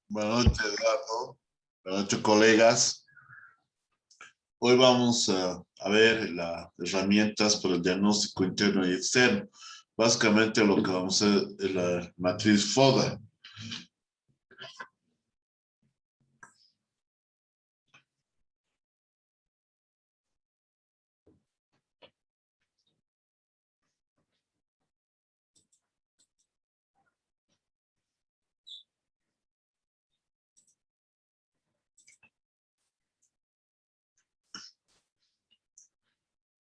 Buenas noches, Eduardo. Buenas noches, colegas. Hoy vamos a ver las herramientas para el diagnóstico interno y externo. Básicamente lo que vamos a hacer es la matriz FODA.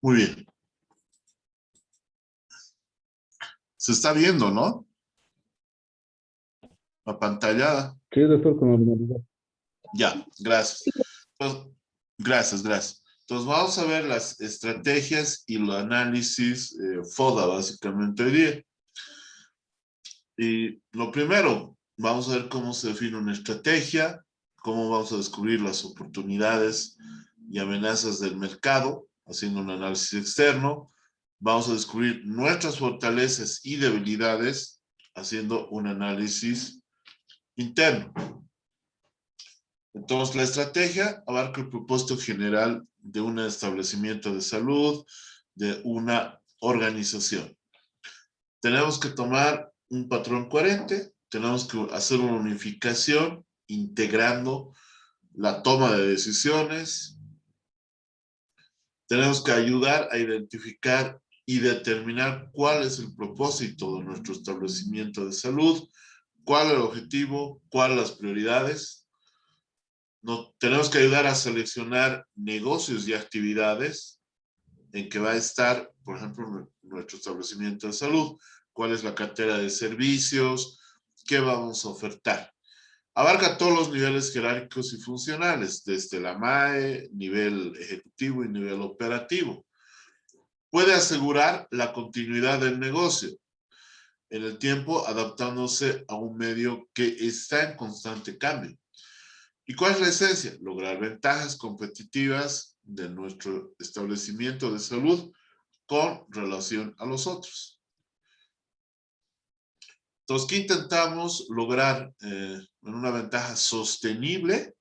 Muy bien. Se está viendo, ¿no? La pantalla. Sí, doctor, con normalidad. Ya, gracias. Entonces, gracias. Entonces vamos a ver las estrategias y el análisis FODA, básicamente hoy día. Y lo primero, vamos a ver cómo se define una estrategia, cómo vamos a descubrir las oportunidades y amenazas del mercado, haciendo un análisis externo. Vamos a descubrir nuestras fortalezas y debilidades, haciendo un análisis interno. Entonces, la estrategia abarca el propósito general de un establecimiento de salud, de una organización. Tenemos que tomar un patrón coherente, tenemos que hacer una unificación integrando la toma de decisiones, tenemos que ayudar a identificar y determinar cuál es el propósito de nuestro establecimiento de salud, cuál es el objetivo, cuáles las prioridades. Tenemos que ayudar a seleccionar negocios y actividades en que va a estar, por ejemplo, nuestro establecimiento de salud, cuál es la cartera de servicios, qué vamos a ofertar. Abarca todos los niveles jerárquicos y funcionales, desde la MAE, nivel ejecutivo y nivel operativo. Puede asegurar la continuidad del negocio en el tiempo, adaptándose a un medio que está en constante cambio. ¿Y cuál es la esencia? Lograr ventajas competitivas de nuestro establecimiento de salud con relación a los otros. Entonces, ¿qué intentamos lograr en una ventaja sostenible?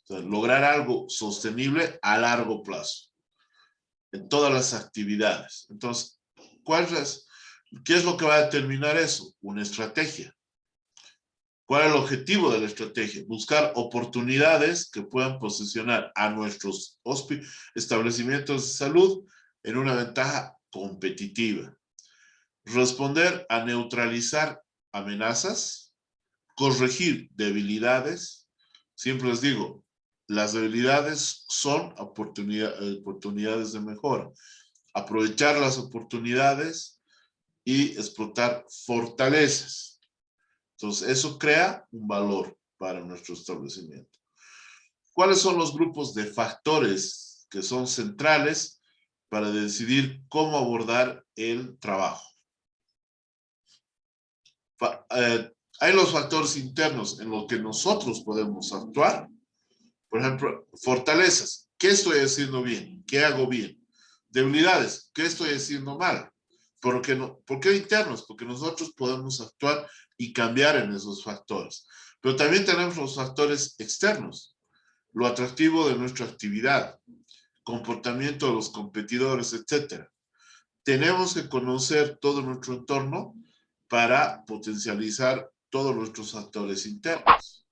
O sea, lograr algo sostenible a largo plazo, en todas las actividades. Entonces, ¿qué es lo que va a determinar eso? Una estrategia. ¿Cuál es el objetivo de la estrategia? Buscar oportunidades que puedan posicionar a nuestros establecimientos de salud en una ventaja competitiva. Responder a neutralizar amenazas, corregir debilidades. Siempre les digo, las debilidades son oportunidades de mejora. Aprovechar las oportunidades y explotar fortalezas. Entonces, eso crea un valor para nuestro establecimiento. ¿Cuáles son los grupos de factores que son centrales para decidir cómo abordar el trabajo? Hay los factores internos en los que nosotros podemos actuar. Por ejemplo, fortalezas. ¿Qué estoy haciendo bien? ¿Qué hago bien? Debilidades. ¿Qué estoy haciendo mal? ¿Por qué internos? Porque nosotros podemos actuar y cambiar en esos factores. Pero también tenemos los factores externos. Lo atractivo de nuestra actividad, comportamiento de los competidores, etc. Tenemos que conocer todo nuestro entorno para potencializar todos nuestros factores internos.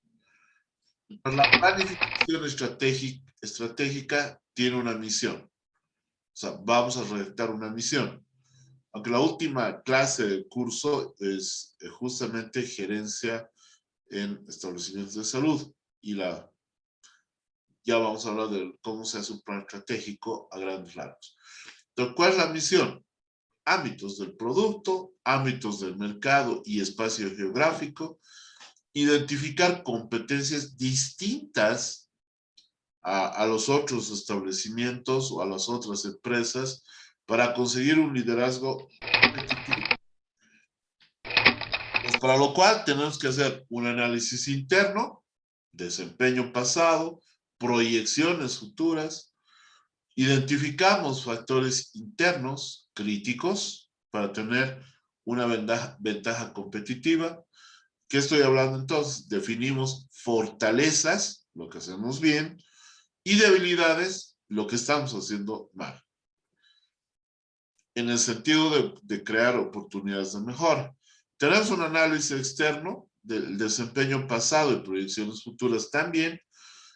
La planificación estratégica tiene una misión. O sea, vamos a redactar una misión. Aunque la última clase del curso es justamente gerencia en establecimientos de salud. Y ya vamos a hablar de cómo se hace un plan estratégico a grandes rasgos. Entonces, ¿cuál es la misión? Ámbitos del producto, ámbitos del mercado y espacio geográfico, identificar competencias distintas a los otros establecimientos o a las otras empresas para conseguir un liderazgo competitivo. Pues para lo cual tenemos que hacer un análisis interno, desempeño pasado, proyecciones futuras, identificamos factores internos críticos para tener una ventaja competitiva ¿Qué estoy hablando entonces? Definimos fortalezas, lo que hacemos bien, y debilidades, lo que estamos haciendo mal. En el sentido de crear oportunidades de mejora. Tenemos un análisis externo del desempeño pasado y proyecciones futuras también.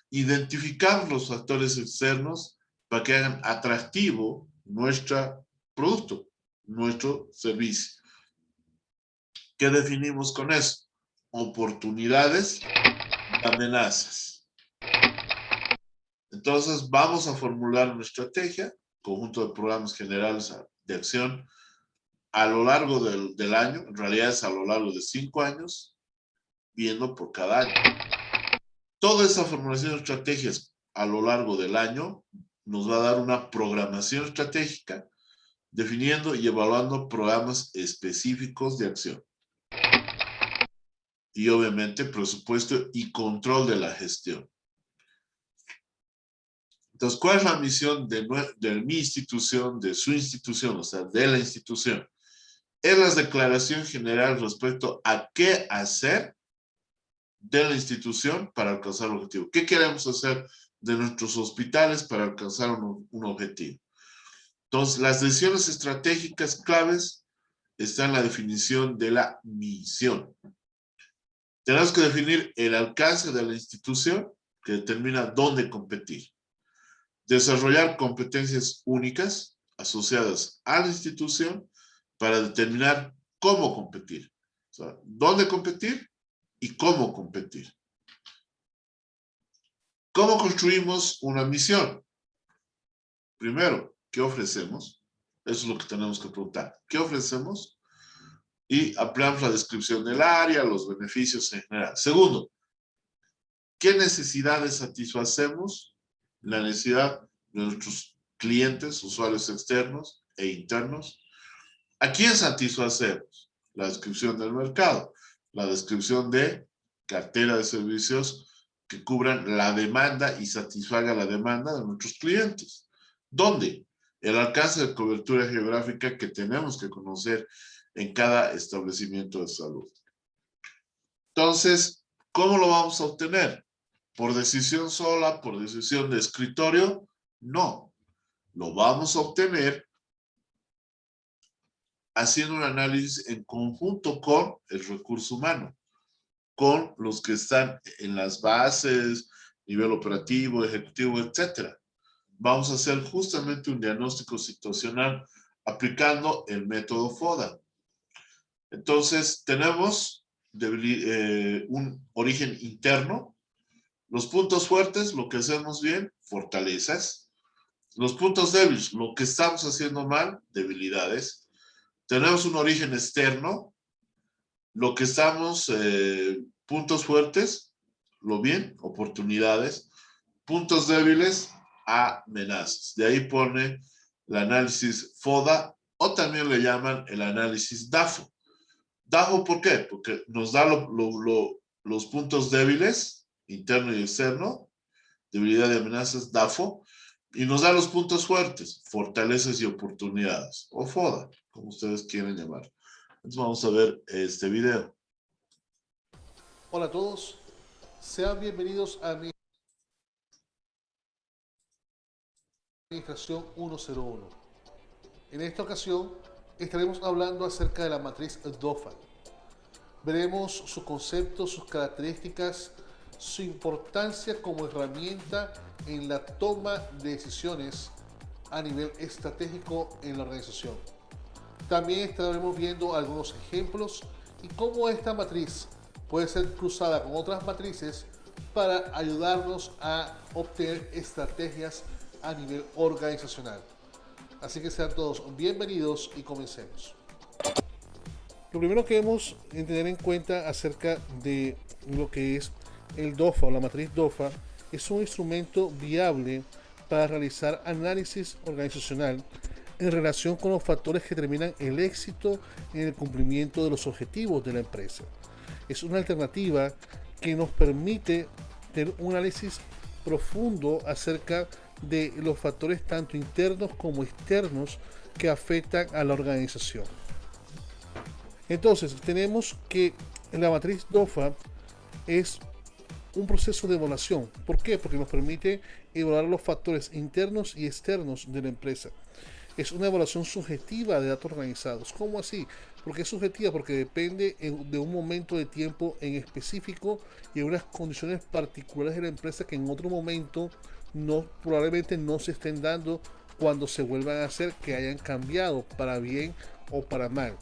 Identificamos los factores externos para que hagan atractivo nuestro producto, nuestro servicio. ¿Qué definimos con eso? Oportunidades y amenazas. Entonces, vamos a formular una estrategia, conjunto de programas generales de acción a lo largo del año, en realidad es a lo largo de 5 años, viendo por cada año. Toda esa formulación de estrategias a lo largo del año nos va a dar una programación estratégica, definiendo y evaluando programas específicos de acción. Y obviamente presupuesto y control de la gestión. Entonces, ¿cuál es la misión de mi institución, de su institución, o sea, de la institución? Es la declaración general respecto a qué hacer de la institución para alcanzar el objetivo. ¿Qué queremos hacer de nuestros hospitales para alcanzar un objetivo? Entonces, las decisiones estratégicas claves están en la definición de la misión. Tenemos que definir el alcance de la institución que determina dónde competir. Desarrollar competencias únicas asociadas a la institución para determinar cómo competir. O sea, dónde competir y cómo competir. ¿Cómo construimos una misión? Primero, ¿qué ofrecemos? Eso es lo que tenemos que preguntar. ¿Qué ofrecemos? Y ampliamos la descripción del área, los beneficios en general. Segundo, ¿qué necesidades satisfacemos? La necesidad de nuestros clientes, usuarios externos e internos. ¿A quién satisfacemos? La descripción del mercado, la descripción de cartera de servicios que cubran la demanda y satisfaga la demanda de nuestros clientes. ¿Dónde? El alcance de cobertura geográfica que tenemos que conocer en cada establecimiento de salud. Entonces, ¿cómo lo vamos a obtener? ¿Por decisión sola? ¿Por decisión de escritorio? No. Lo vamos a obtener haciendo un análisis en conjunto con el recurso humano, con los que están en las bases, nivel operativo, ejecutivo, etc. Vamos a hacer justamente un diagnóstico situacional aplicando el método FODA. Entonces, tenemos un origen interno, los puntos fuertes, lo que hacemos bien, fortalezas, los puntos débiles, lo que estamos haciendo mal, debilidades. Tenemos un origen externo, lo que estamos, puntos fuertes, lo bien, oportunidades, puntos débiles, amenazas. De ahí pone el análisis FODA o también le llaman el análisis DAFO. DAFO, ¿por qué? Porque nos da los puntos débiles, interno y externo, debilidad y amenazas, DAFO, y nos da los puntos fuertes, fortalezas y oportunidades, o FODA, como ustedes quieren llamar. Entonces vamos a ver este video. Hola a todos, sean bienvenidos a Administración 101. En esta ocasión estaremos hablando acerca de la matriz DOFA. Veremos su concepto, sus características, su importancia como herramienta en la toma de decisiones a nivel estratégico en la organización. También estaremos viendo algunos ejemplos y cómo esta matriz puede ser cruzada con otras matrices para ayudarnos a obtener estrategias a nivel organizacional. Así que sean todos bienvenidos y comencemos. Lo primero que debemos tener en cuenta acerca de lo que es el DOFA o la matriz DOFA es un instrumento viable para realizar análisis organizacional en relación con los factores que determinan el éxito en el cumplimiento de los objetivos de la empresa. Es una alternativa que nos permite tener un análisis profundo acerca de los factores tanto internos como externos que afectan a la organización. Entonces, tenemos que La matriz DOFA es un proceso de evaluación. ¿Por qué? Porque nos permite evaluar los factores internos y externos de la empresa. Es una evaluación subjetiva de datos organizados. ¿Cómo así? Porque es subjetiva, porque depende de un momento de tiempo en específico y en unas condiciones particulares de la empresa que en otro momento probablemente no se estén dando cuando se vuelvan a hacer, que hayan cambiado para bien o para mal.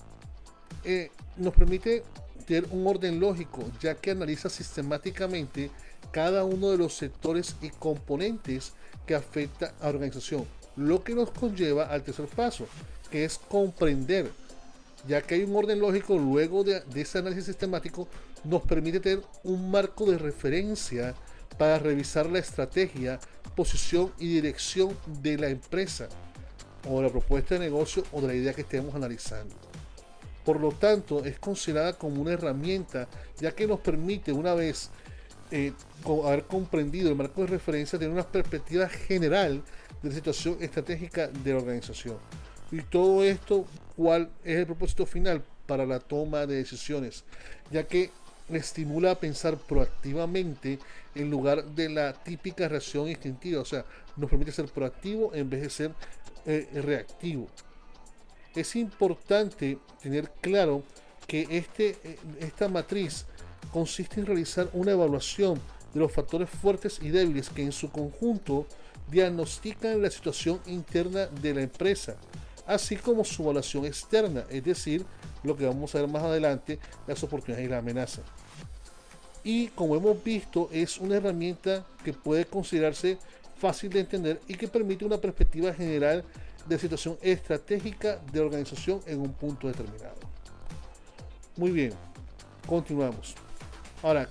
Nos permite tener un orden lógico, ya que analiza sistemáticamente cada uno de los sectores y componentes que afecta a la organización, lo que nos conlleva al tercer paso, que es comprender. Ya que hay un orden lógico, luego de ese análisis sistemático nos permite tener un marco de referencia para revisar la estrategia, posición y dirección de la empresa o la propuesta de negocio o de la idea que estemos analizando. Por lo tanto, es considerada como una herramienta, ya que nos permite, una vez haber comprendido el marco de referencia, tener una perspectiva general de la situación estratégica de la organización. Y todo esto, ¿cuál es el propósito final? Para la toma de decisiones, ya que estimula a pensar proactivamente en lugar de la típica reacción instintiva. O sea, nos permite ser proactivo en vez de ser reactivo. Es importante tener claro que esta matriz consiste en realizar una evaluación de los factores fuertes y débiles que en su conjunto diagnostican la situación interna de la empresa, así como su evaluación externa, es decir, lo que vamos a ver más adelante, las oportunidades y las amenazas. Y como hemos visto, es una herramienta que puede considerarse fácil de entender y que permite una perspectiva general de situación estratégica de la organización en un punto determinado. Muy bien, continuamos. Ahora,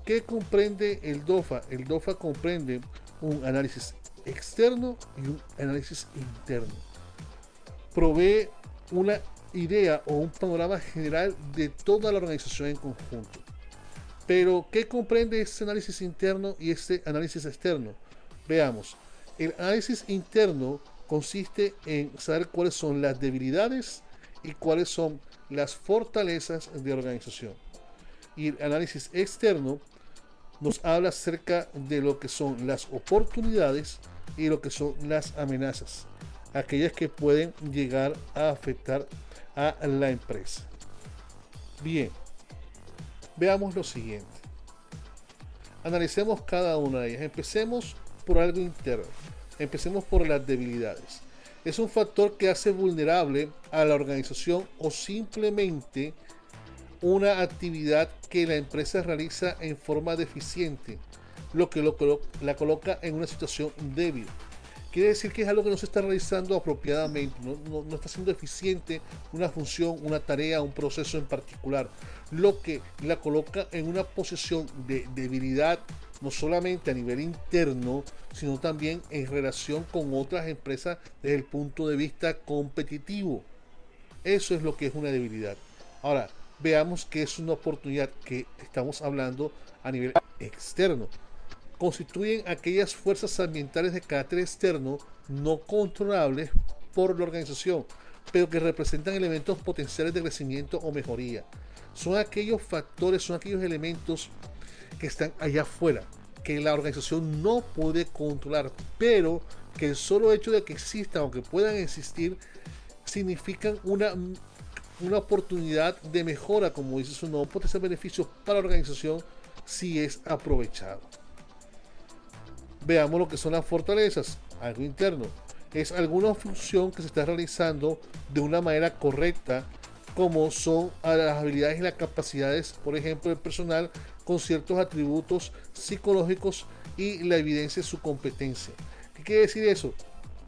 ¿qué comprende el DOFA? El DOFA comprende un análisis externo y un análisis interno. Provee una idea o un panorama general de toda la organización en conjunto. Pero, ¿qué comprende este análisis interno y este análisis externo? Veamos. El análisis interno consiste en saber cuáles son las debilidades y cuáles son las fortalezas de la organización. Y el análisis externo nos habla acerca de lo que son las oportunidades y lo que son las amenazas, aquellas que pueden llegar a afectar a la empresa. Bien, veamos lo siguiente. Analicemos cada una de ellas. Empecemos por algo interno. Empecemos por las debilidades. Es un factor que hace vulnerable a la organización o simplemente una actividad que la empresa realiza en forma deficiente, lo que la coloca en una situación débil. Quiere decir que es algo que no se está realizando apropiadamente, no está siendo eficiente una función, una tarea, un proceso en particular, lo que la coloca en una posición de debilidad, no solamente a nivel interno, sino también en relación con otras empresas desde el punto de vista competitivo. Eso es lo que es una debilidad. Ahora, veamos que es una oportunidad que estamos hablando a nivel externo. Constituyen aquellas fuerzas ambientales de carácter externo no controlables por la organización, pero que representan elementos potenciales de crecimiento o mejoría. Son aquellos factores, son aquellos elementos que están allá afuera, que la organización no puede controlar, pero que el solo hecho de que existan o que puedan existir significan una oportunidad de mejora, como dice su nombre, potencial beneficio para la organización si es aprovechado. Veamos lo que son las fortalezas, algo interno. Es alguna función que se está realizando de una manera correcta, como son las habilidades y las capacidades, por ejemplo, del personal con ciertos atributos psicológicos y la evidencia de su competencia. ¿Qué quiere decir eso?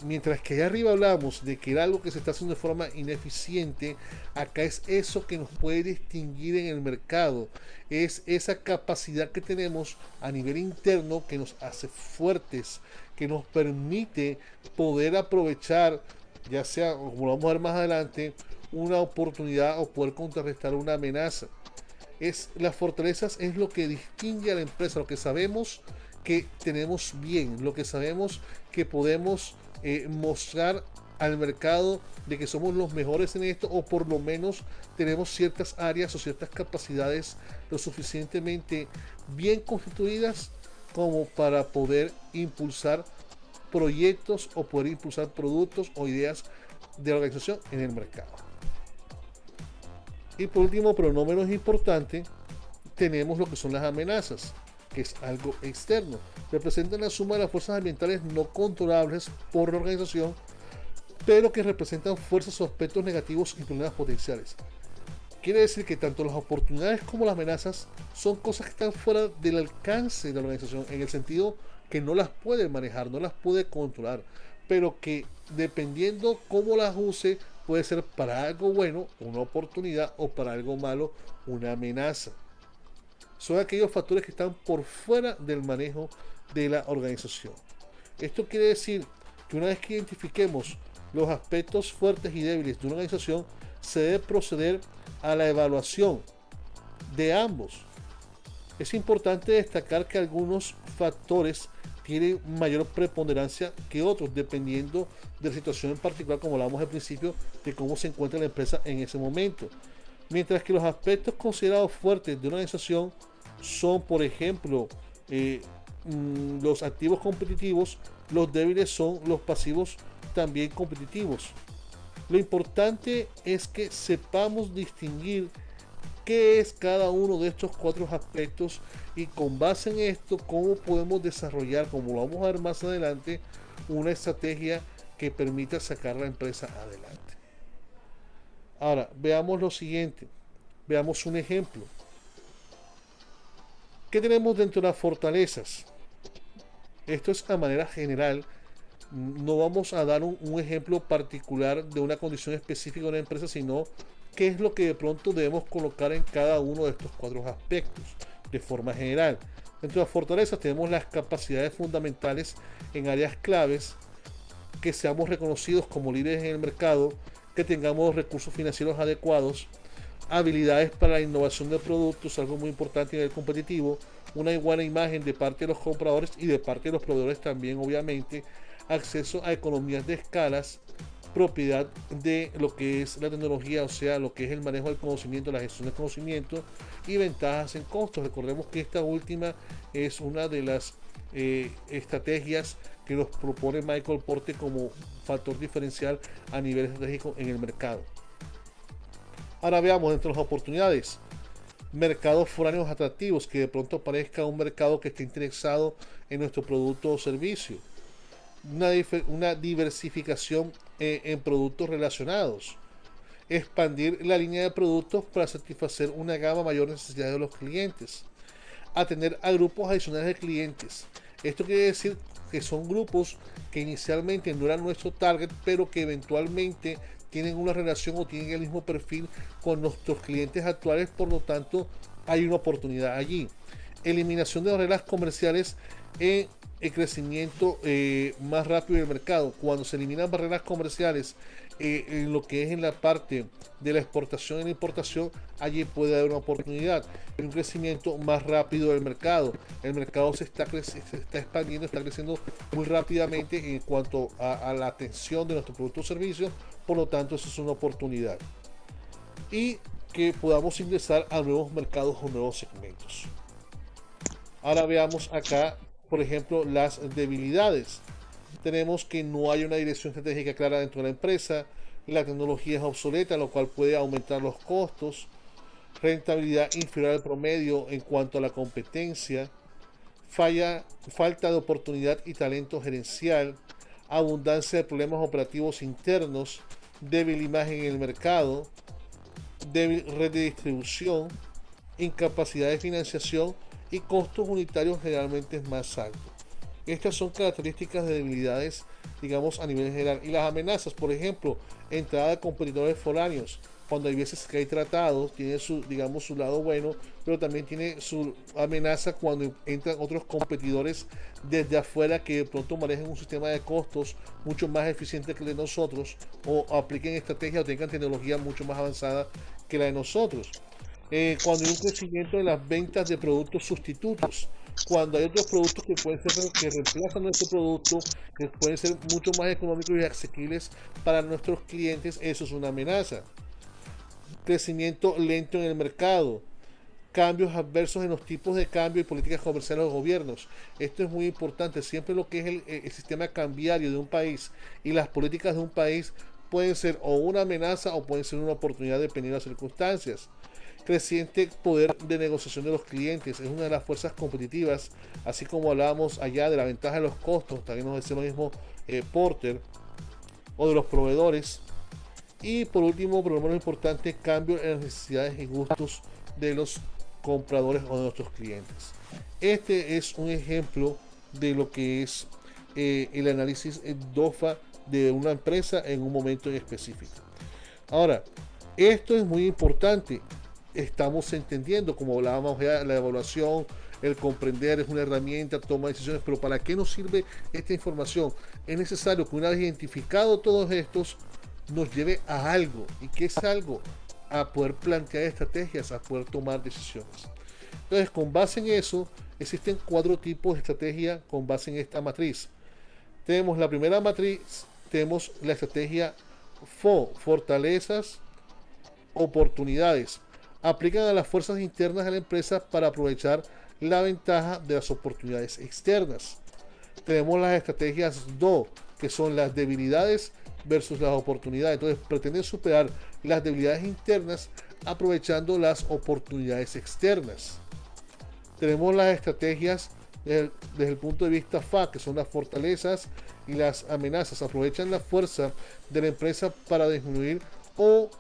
Mientras que allá arriba hablamos de que era algo que se está haciendo de forma ineficiente, acá es eso que nos puede distinguir en el mercado, es esa capacidad que tenemos a nivel interno que nos hace fuertes, que nos permite poder aprovechar, ya sea, como lo vamos a ver más adelante, una oportunidad o poder contrarrestar una amenaza. Las fortalezas es lo que distingue a la empresa, lo que sabemos que tenemos bien, lo que sabemos que podemos mostrar al mercado de que somos los mejores en esto, o por lo menos tenemos ciertas áreas o ciertas capacidades lo suficientemente bien constituidas como para poder impulsar proyectos o poder impulsar productos o ideas de la organización en el mercado. Y por último, pero no menos importante, tenemos lo que son las amenazas, que es algo externo. Representan la suma de las fuerzas ambientales no controlables por la organización, pero que representan fuerzas o aspectos negativos y problemas potenciales. Quiere decir que tanto las oportunidades como las amenazas son cosas que están fuera del alcance de la organización, en el sentido que no las puede manejar, no las puede controlar, pero que dependiendo cómo las use, puede ser para algo bueno una oportunidad o para algo malo una amenaza. Son aquellos factores que están por fuera del manejo de la organización. Esto quiere decir que una vez que identifiquemos los aspectos fuertes y débiles de una organización, se debe proceder a la evaluación de ambos. Es importante destacar que algunos factores tienen mayor preponderancia que otros, dependiendo de la situación en particular, como hablamos al principio, de cómo se encuentra la empresa en ese momento. Mientras que los aspectos considerados fuertes de una organización son, por ejemplo, los activos competitivos, los débiles son los pasivos también competitivos. Lo importante es que sepamos distinguir qué es cada uno de estos cuatro aspectos y con base en esto cómo podemos desarrollar, como lo vamos a ver más adelante, una estrategia que permita sacar la empresa adelante. Ahora, veamos lo siguiente. Veamos un ejemplo. ¿Qué tenemos dentro de las fortalezas? Esto es a manera general. No vamos a dar un ejemplo particular de una condición específica de una empresa, sino qué es lo que de pronto debemos colocar en cada uno de estos cuatro aspectos de forma general. Dentro de las fortalezas tenemos las capacidades fundamentales en áreas claves, que seamos reconocidos como líderes en el mercado, que tengamos recursos financieros adecuados, habilidades para la innovación de productos, algo muy importante a nivel competitivo, una buena imagen de parte de los compradores y de parte de los proveedores también, obviamente, acceso a economías de escalas, propiedad de lo que es la tecnología, o sea, lo que es el manejo del conocimiento, la gestión del conocimiento, y ventajas en costos. Recordemos que esta última es una de las estrategias que nos propone Michael Porter como factor diferencial a nivel estratégico en el mercado. Ahora veamos dentro de las oportunidades. Mercados foráneos atractivos, que de pronto parezca un mercado que esté interesado en nuestro producto o servicio. Una diversificación en productos relacionados. Expandir la línea de productos para satisfacer una gama mayor de necesidades de los clientes. Atender a grupos adicionales de clientes. Esto quiere decir que son grupos que inicialmente no eran nuestro target, pero que eventualmente tienen una relación o tienen el mismo perfil con nuestros clientes actuales, por lo tanto hay una oportunidad allí. Eliminación de barreras comerciales en el crecimiento más rápido del mercado. Cuando se eliminan barreras comerciales en lo que es en la parte de la exportación y la importación, allí puede haber una oportunidad, un crecimiento más rápido del mercado. El mercado se está expandiendo, está creciendo muy rápidamente en cuanto a la atención de nuestro producto o servicio, por lo tanto eso es una oportunidad. Y que podamos ingresar a nuevos mercados o nuevos segmentos. Ahora veamos acá, por ejemplo, las debilidades. Tenemos que no hay una dirección estratégica clara dentro de la empresa, la tecnología es obsoleta, lo cual puede aumentar los costos, rentabilidad inferior al promedio en cuanto a la competencia, falta de oportunidad y talento gerencial, abundancia de problemas operativos internos, débil imagen en el mercado, débil red de distribución, incapacidad de financiación y costos unitarios generalmente más altos. Estas son características de debilidades, digamos, a nivel general. Y las amenazas, por ejemplo, entrada de competidores foráneos. Cuando hay veces que hay tratados, tiene su, digamos, su lado bueno, pero también tiene su amenaza cuando entran otros competidores desde afuera que de pronto manejen un sistema de costos mucho más eficiente que el de nosotros, o apliquen estrategias o tengan tecnología mucho más avanzada que la de nosotros. Cuando hay un crecimiento de las ventas de productos sustitutos, cuando hay otros productos que pueden ser que reemplazan nuestro producto, que pueden ser mucho más económicos y asequibles para nuestros clientes, eso es una amenaza. Crecimiento lento en el mercado, cambios adversos en los tipos de cambio y políticas comerciales de los gobiernos. Esto es muy importante. Siempre lo que es el sistema cambiario de un país y las políticas de un país pueden ser o una amenaza o pueden ser una oportunidad dependiendo de las circunstancias. Creciente poder de negociación de los clientes es una de las fuerzas competitivas, así como hablábamos allá de la ventaja de los costos, también nos dice lo mismo Porter, o de los proveedores. Y por último, pero lo menos importante, cambio en las necesidades y gustos de los compradores o de nuestros clientes. Este es un ejemplo de lo que es el análisis DOFA de una empresa en un momento en específico. Ahora, esto es muy importante. Estamos entendiendo, como hablábamos ya, la evaluación, el comprender es una herramienta, toma decisiones, pero ¿para qué nos sirve esta información? Es necesario que una vez identificado todos estos, nos lleve a algo. ¿Y qué es algo? A poder plantear estrategias, a poder tomar decisiones. Entonces, con base en eso, existen 4 tipos de estrategia con base en esta matriz. Tenemos la primera matriz, tenemos la estrategia FO, fortalezas, oportunidades. Aplican a las fuerzas internas de la empresa para aprovechar la ventaja de las oportunidades externas. Tenemos las estrategias DO, que son las debilidades versus las oportunidades. Entonces pretenden superar las debilidades internas aprovechando las oportunidades externas. Tenemos las estrategias desde el punto de vista FA, que son las fortalezas y las amenazas. Aprovechan la fuerza de la empresa para disminuir o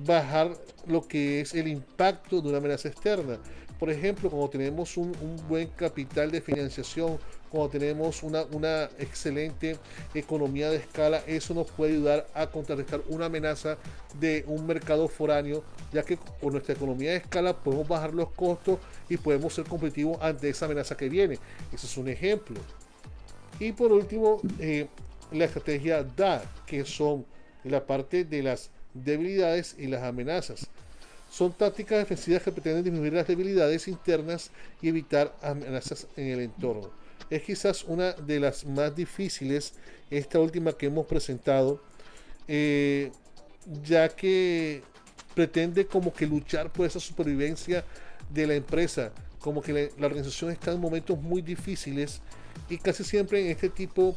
bajar lo que es el impacto de una amenaza externa. Por ejemplo, cuando tenemos un buen capital de financiación, cuando tenemos una excelente economía de escala, eso nos puede ayudar a contrarrestar una amenaza de un mercado foráneo, ya que con nuestra economía de escala podemos bajar los costos y podemos ser competitivos ante esa amenaza que viene. Ese es un ejemplo. Y por último, la estrategia DA, que son la parte de las debilidades y las amenazas. Son tácticas defensivas que pretenden disminuir las debilidades internas y evitar amenazas en el entorno. Es quizás una de las más difíciles, esta última que hemos presentado, ya que pretende como que luchar por esa supervivencia de la empresa, como que la organización está en momentos muy difíciles y casi siempre en este tipo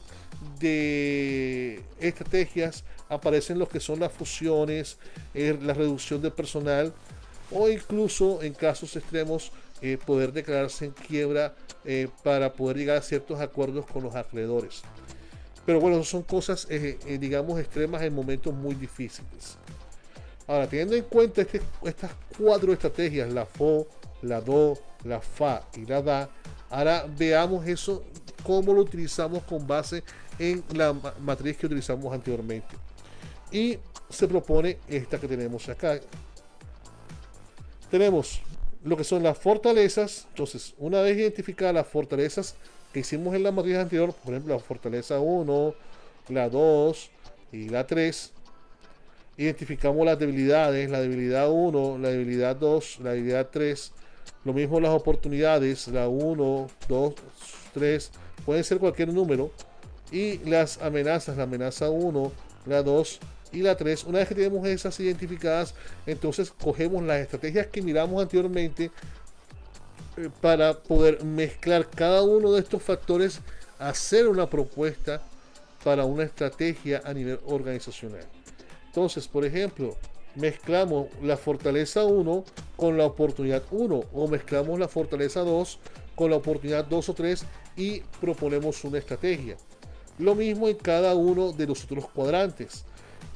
de estrategias aparecen los que son las fusiones, la reducción de personal o incluso en casos extremos poder declararse en quiebra para poder llegar a ciertos acuerdos con los acreedores. Pero bueno, son cosas digamos extremas en momentos muy difíciles. Ahora, teniendo en cuenta estas 4 estrategias, la FO, la DO, la FA y la DA, ahora veamos eso, cómo lo utilizamos con base en la matriz que utilizamos anteriormente. Y se propone esta que tenemos acá. Tenemos lo que son las fortalezas. Entonces, una vez identificadas las fortalezas que hicimos en la matriz anterior, por ejemplo, la fortaleza 1, la 2 y la 3, identificamos las debilidades, la debilidad 1, la debilidad 2, la debilidad 3, lo mismo las oportunidades, la 1, 2, 3, pueden ser cualquier número, y las amenazas, la amenaza 1, la 2 y la 3. Una vez que tenemos esas identificadas, entonces cogemos las estrategias que miramos anteriormente para poder mezclar cada uno de estos factores, hacer una propuesta para una estrategia a nivel organizacional. Entonces, por ejemplo, mezclamos la fortaleza 1 con la oportunidad 1 o mezclamos la fortaleza 2 con la oportunidad 2 o 3 y proponemos una estrategia. Lo mismo en cada uno de los otros cuadrantes.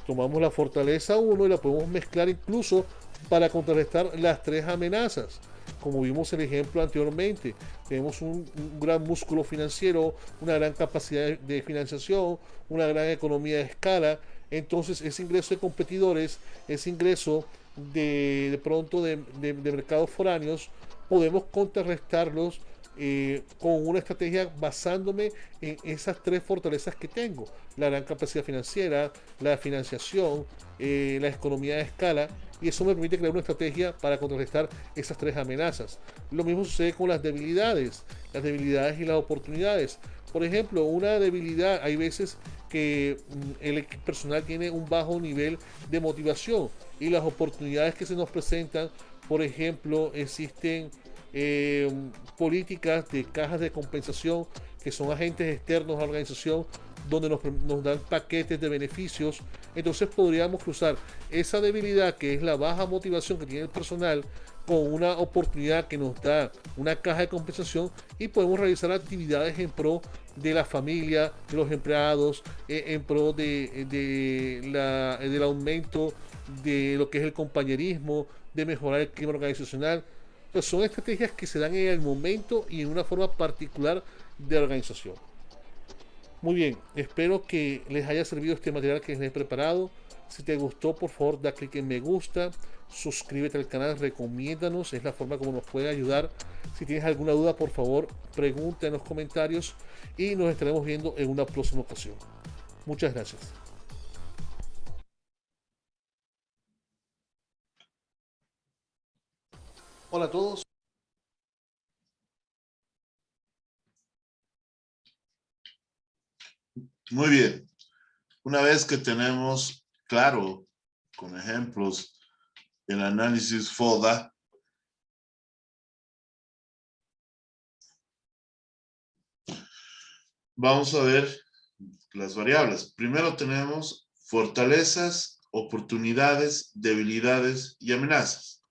Tomamos la fortaleza 1 y la podemos mezclar incluso para contrarrestar las 3 amenazas. Como vimos el ejemplo anteriormente, tenemos un gran músculo financiero, una gran capacidad de financiación, una gran economía de escala. Entonces ese ingreso de competidores, ese ingreso de pronto de mercados foráneos, podemos contrarrestarlos con una estrategia basándome en esas 3 fortalezas que tengo: la gran capacidad financiera, la financiación, la economía de escala, y eso me permite crear una estrategia para contrarrestar esas tres amenazas. Lo mismo sucede con las debilidades y las oportunidades. Por ejemplo, una debilidad, hay veces que el personal tiene un bajo nivel de motivación y las oportunidades que se nos presentan, por ejemplo, existen eh, políticas de cajas de compensación que son agentes externos a la organización donde nos dan paquetes de beneficios. Entonces podríamos cruzar esa debilidad que es la baja motivación que tiene el personal con una oportunidad que nos da una caja de compensación y podemos realizar actividades en pro de la familia, de los empleados, en pro del aumento de lo que es el compañerismo, de mejorar el clima organizacional. Entonces son estrategias que se dan en el momento y en una forma particular de la organización. Muy bien, espero que les haya servido este material que les he preparado. Si te gustó, por favor, da clic en me gusta, suscríbete al canal, recomiéndanos, es la forma como nos puede ayudar. Si tienes alguna duda, por favor, pregunta en los comentarios y nos estaremos viendo en una próxima ocasión. Muchas gracias. Hola a todos. Muy bien. Una vez que tenemos claro, con ejemplos, el análisis FODA, vamos a ver las variables. Primero tenemos fortalezas, oportunidades, debilidades y amenazas.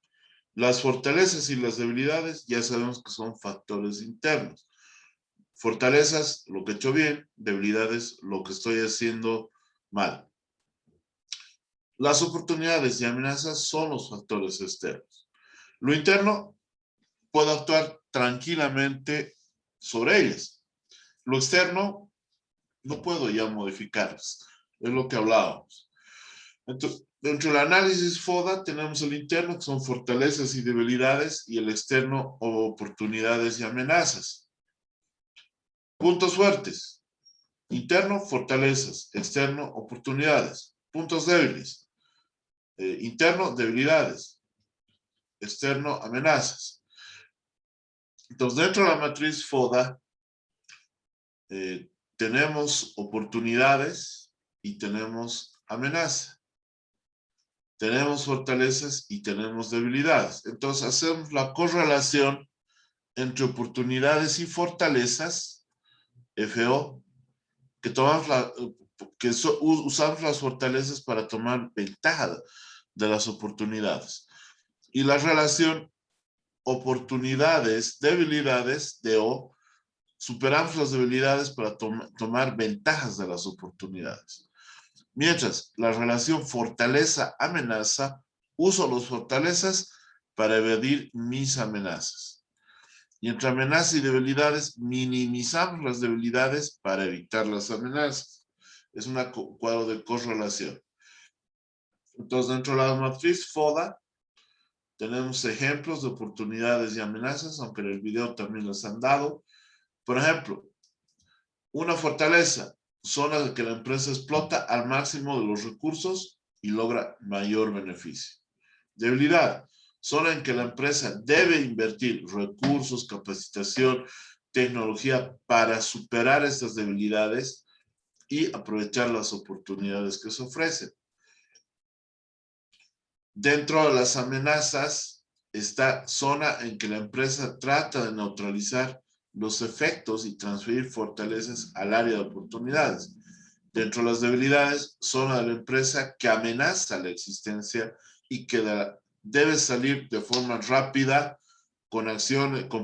Las fortalezas y las debilidades ya sabemos que son factores internos. Fortalezas, lo que he hecho bien; debilidades, lo que estoy haciendo mal. Las oportunidades y amenazas son los factores externos. Lo interno puedo actuar tranquilamente sobre ellas. Lo externo no puedo ya modificarlas. Es lo que hablábamos. Entonces, dentro del análisis FODA tenemos el interno, que son fortalezas y debilidades, y el externo, oportunidades y amenazas. Puntos fuertes: interno, fortalezas; externo, oportunidades. Puntos débiles: interno, debilidades; externo, amenazas. Entonces, dentro de la matriz FODA tenemos oportunidades y tenemos amenazas. Tenemos fortalezas y tenemos debilidades. Entonces, hacemos la correlación entre oportunidades y fortalezas, FO, que tomamos usamos las fortalezas para tomar ventaja de las oportunidades. Y la relación oportunidades, debilidades, DO, superamos las debilidades para tomar ventajas de las oportunidades. Mientras, la relación fortaleza-amenaza, uso las fortalezas para evadir mis amenazas. Y entre amenazas y debilidades, minimizamos las debilidades para evitar las amenazas. Es un cuadro de correlación. Entonces, dentro de la matriz FODA, tenemos ejemplos de oportunidades y amenazas, aunque en el video también les han dado. Por ejemplo, una fortaleza: zona de que la empresa explota al máximo de los recursos y logra mayor beneficio. Debilidad: zona en que la empresa debe invertir recursos, capacitación, tecnología para superar estas debilidades y aprovechar las oportunidades que se ofrecen. Dentro de las amenazas está zona en que la empresa trata de neutralizar los efectos y transferir fortalezas al área de oportunidades. Dentro de las debilidades, zona de la empresa que amenaza la existencia y que debe salir de forma rápida, con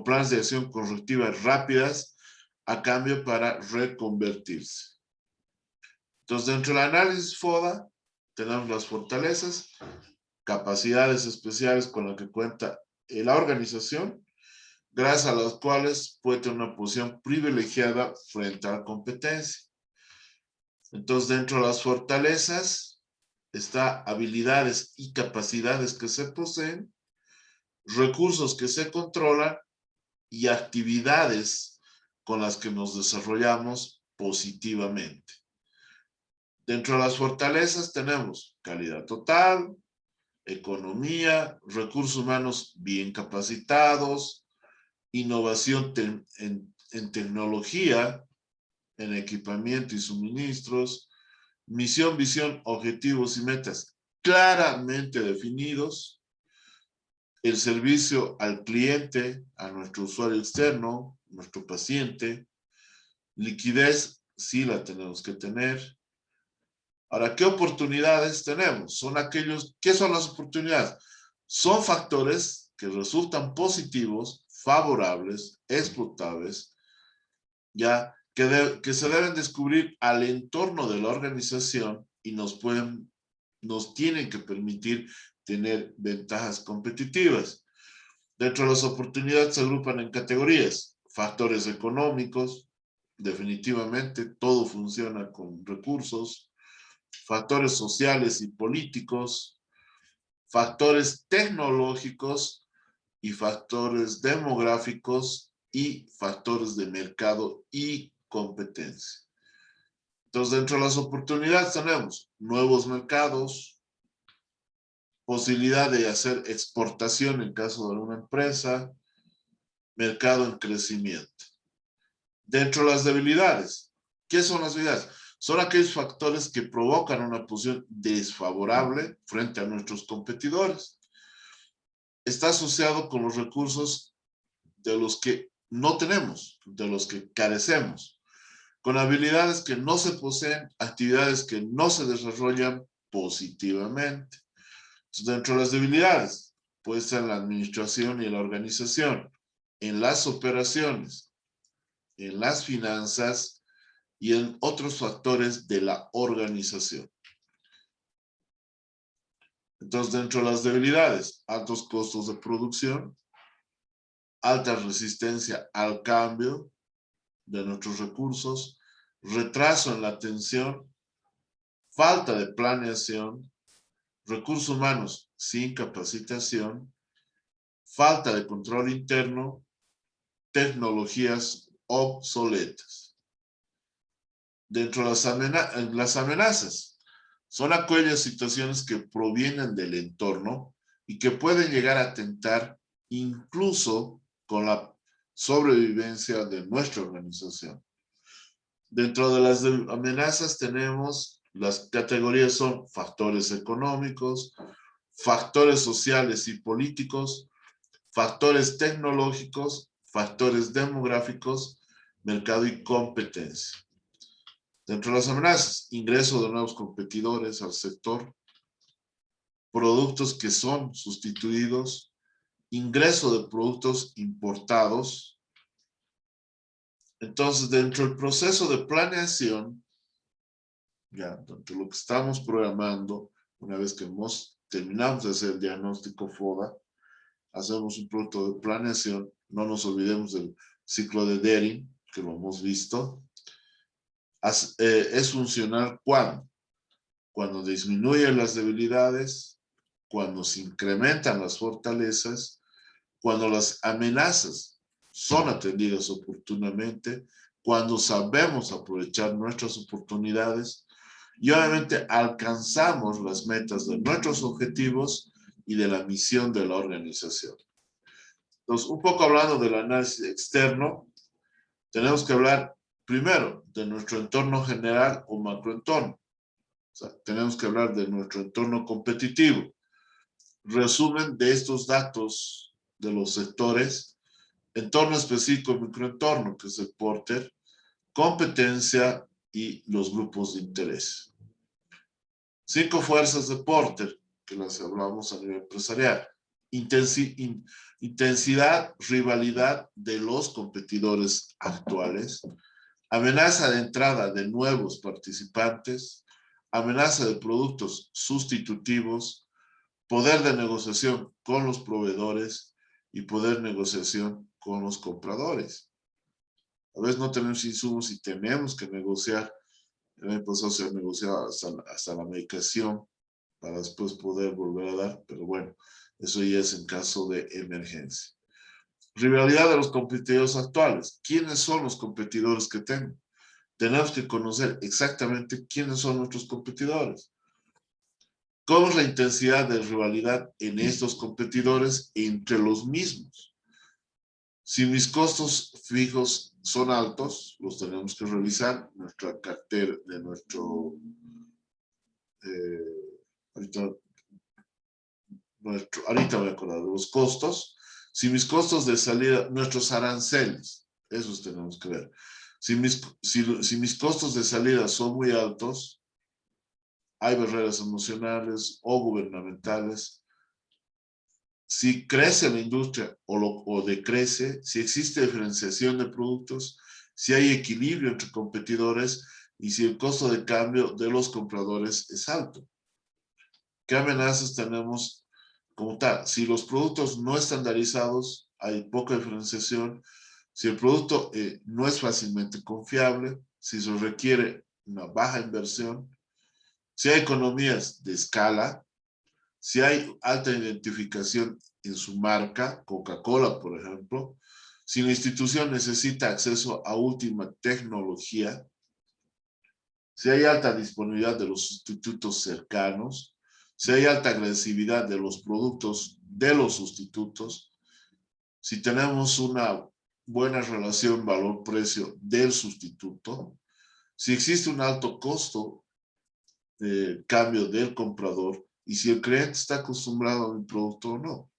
planes de acción correctivas rápidas, a cambio para reconvertirse. Entonces, dentro del análisis FODA, tenemos las fortalezas, capacidades especiales con las que cuenta la organización, gracias a las cuales puede tener una posición privilegiada frente a la competencia. Entonces, dentro de las fortalezas está habilidades y capacidades que se poseen, recursos que se controlan y actividades con las que nos desarrollamos positivamente. Dentro de las fortalezas tenemos calidad total, economía, recursos humanos bien capacitados, innovación en tecnología, en equipamiento y suministros, misión, visión, objetivos y metas claramente definidos, el servicio al cliente, a nuestro usuario externo, nuestro paciente, liquidez, sí la tenemos que tener. Ahora, ¿qué oportunidades tenemos? ¿Qué son las oportunidades? Son factores que resultan positivos, favorables, explotables, ya que se deben descubrir al entorno de la organización y nos tienen que permitir tener ventajas competitivas. Dentro de las oportunidades se agrupan en categorías: factores económicos, definitivamente todo funciona con recursos; factores sociales y políticos; factores tecnológicos y factores demográficos; y factores de mercado y competencia. Entonces, dentro de las oportunidades tenemos nuevos mercados, posibilidad de hacer exportación en caso de una empresa, mercado en crecimiento. Dentro de las debilidades, ¿qué son las debilidades? Son aquellos factores que provocan una posición desfavorable frente a nuestros competidores. Está asociado con los recursos de los que no tenemos, de los que carecemos, con habilidades que no se poseen, actividades que no se desarrollan positivamente. Entonces, dentro de las debilidades, puede ser en la administración y en la organización, en las operaciones, en las finanzas y en otros factores de la organización. Entonces, dentro de las debilidades, altos costos de producción, alta resistencia al cambio de nuestros recursos, retraso en la atención, falta de planeación, recursos humanos sin capacitación, falta de control interno, tecnologías obsoletas. Dentro de las amenazas, son aquellas situaciones que provienen del entorno y que pueden llegar a atentar incluso con la sobrevivencia de nuestra organización. Dentro de las amenazas tenemos, las categorías son factores económicos, factores sociales y políticos, factores tecnológicos, factores demográficos, mercado y competencia. Dentro de las amenazas, ingreso de nuevos competidores al sector, productos que son sustituidos, ingreso de productos importados. Entonces, dentro del proceso de planeación, ya, dentro de lo que estamos programando, una vez que terminamos de hacer el diagnóstico FODA, hacemos un producto de planeación. No nos olvidemos del ciclo de Deering, que lo hemos visto. Es funcional cuando disminuyen las debilidades, cuando se incrementan las fortalezas, cuando las amenazas son atendidas oportunamente, cuando sabemos aprovechar nuestras oportunidades y obviamente alcanzamos las metas de nuestros objetivos y de la misión de la organización. Entonces, un poco hablando del análisis externo, tenemos que hablar primero de nuestro entorno general o macroentorno. O sea, tenemos que hablar de nuestro entorno competitivo. Resumen de estos datos de los sectores: entorno específico, microentorno, que es el Porter, competencia y los grupos de interés. 5 fuerzas de Porter, que las hablamos a nivel empresarial: intensidad, rivalidad de los competidores actuales, amenaza de entrada de nuevos participantes, amenaza de productos sustitutivos, poder de negociación con los proveedores y poder de negociación con los compradores. A veces no tenemos insumos y tenemos que negociar. El año pasado se ha negociado hasta la medicación para después poder volver a dar, pero bueno, eso ya es en caso de emergencia. Rivalidad de los competidores actuales. ¿Quiénes son los competidores que tengo? Tenemos que conocer exactamente quiénes son nuestros competidores. ¿Cómo es la intensidad de rivalidad en estos competidores entre los mismos? Si mis costos fijos son altos, los tenemos que revisar, nuestra cartera, de ahorita, ahorita voy a acordar de los costos. Si mis costos de salida, nuestros aranceles, esos tenemos que ver. Si mis costos de salida son muy altos, hay barreras emocionales o gubernamentales. Si crece la industria o decrece, si existe diferenciación de productos, si hay equilibrio entre competidores y si el costo de cambio de los compradores es alto. ¿Qué amenazas tenemos como tal? Si los productos no estandarizados, hay poca diferenciación. Si el producto no es fácilmente confiable, si se requiere una baja inversión, si hay economías de escala, si hay alta identificación en su marca, Coca-Cola, por ejemplo, si la institución necesita acceso a última tecnología, si hay alta disponibilidad de los sustitutos cercanos, si hay alta agresividad de los productos de los sustitutos, si tenemos una buena relación valor-precio del sustituto, si existe un alto costo de cambio del comprador y si el cliente está acostumbrado a un producto o no.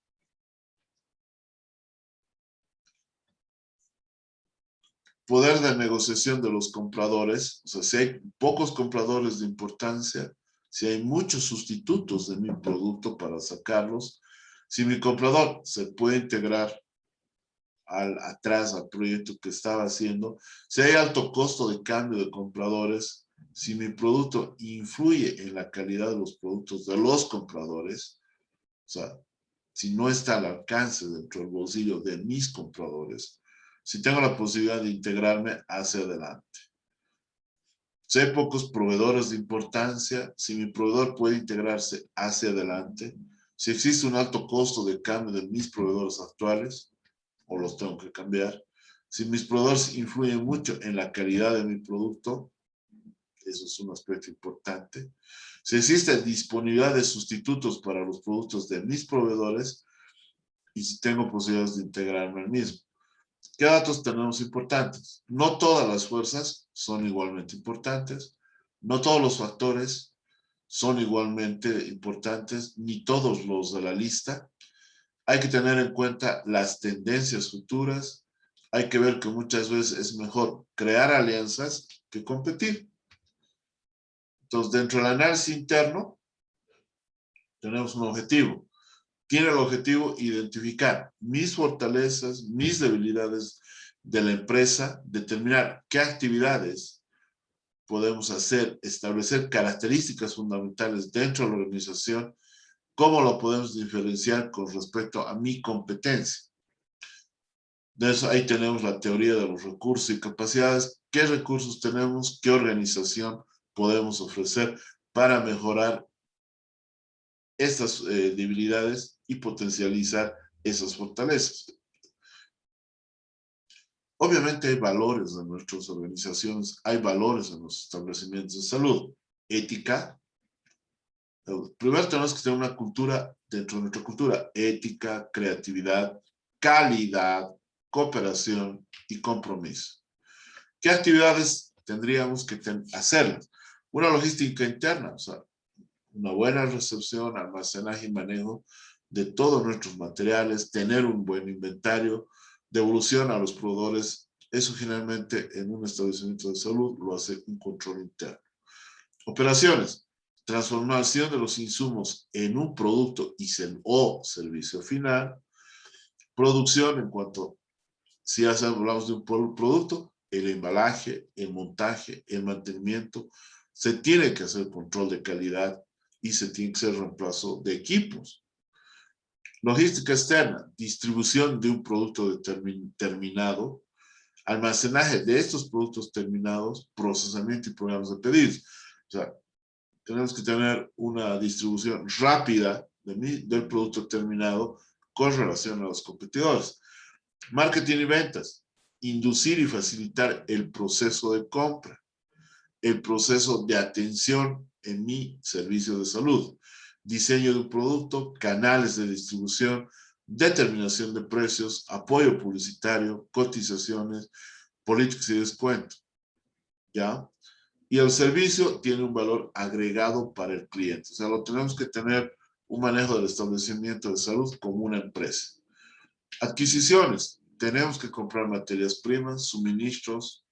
Poder de negociación de los compradores, o sea, si hay pocos compradores de importancia, si hay muchos sustitutos de mi producto para sacarlos, si mi comprador se puede integrar atrás al proyecto que estaba haciendo, si hay alto costo de cambio de compradores, si mi producto influye en la calidad de los productos de los compradores, o sea, si no está al alcance dentro del bolsillo de mis compradores, si tengo la posibilidad de integrarme hacia adelante. Si hay pocos proveedores de importancia, si mi proveedor puede integrarse hacia adelante, si existe un alto costo de cambio de mis proveedores actuales, o los tengo que cambiar, si mis proveedores influyen mucho en la calidad de mi producto, eso es un aspecto importante. Si existe disponibilidad de sustitutos para los productos de mis proveedores y si tengo posibilidades de integrarme al mismo. ¿Qué datos tenemos importantes? No todas las fuerzas son igualmente importantes, no todos los factores son igualmente importantes, ni todos los de la lista. Hay que tener en cuenta las tendencias futuras, hay que ver que muchas veces es mejor crear alianzas que competir. Entonces, dentro del análisis interno, tenemos un objetivo. Tiene el objetivo identificar mis fortalezas, mis debilidades de la empresa, determinar qué actividades podemos hacer, establecer características fundamentales dentro de la organización, cómo lo podemos diferenciar con respecto a mi competencia. De eso ahí tenemos la teoría de los recursos y capacidades, qué recursos tenemos, qué organización podemos ofrecer para mejorar estas debilidades y potencializar esas fortalezas. Obviamente hay valores en nuestras organizaciones, hay valores en los establecimientos de salud, ética. Primero tenemos que tener una cultura, dentro de nuestra cultura, ética, creatividad, calidad, cooperación y compromiso. ¿Qué actividades tendríamos que hacerlas? Una logística interna, o sea, una buena recepción, almacenaje y manejo de todos nuestros materiales, tener un buen inventario, devolución a los proveedores. Eso generalmente en un establecimiento de salud lo hace un control interno. Operaciones, transformación de los insumos en un producto o servicio final. Producción en cuanto, si hablamos de un producto, el embalaje, el montaje, el mantenimiento, se tiene que hacer control de calidad y se tiene que hacer reemplazo de equipos. Logística externa, distribución de un producto terminado, almacenaje de estos productos terminados, procesamiento y programas de pedidos. O sea, tenemos que tener una distribución rápida del producto terminado con relación a los competidores. Marketing y ventas, inducir y facilitar el proceso de compra, el proceso de atención en mi servicio de salud. diseño de un producto, canales de distribución, determinación de precios, apoyo publicitario, cotizaciones, políticas y descuento, ¿ya? Y el servicio tiene un valor agregado para el cliente. O sea, lo tenemos que tener un manejo del establecimiento de salud como una empresa. Adquisiciones. Tenemos que comprar materias primas, suministros.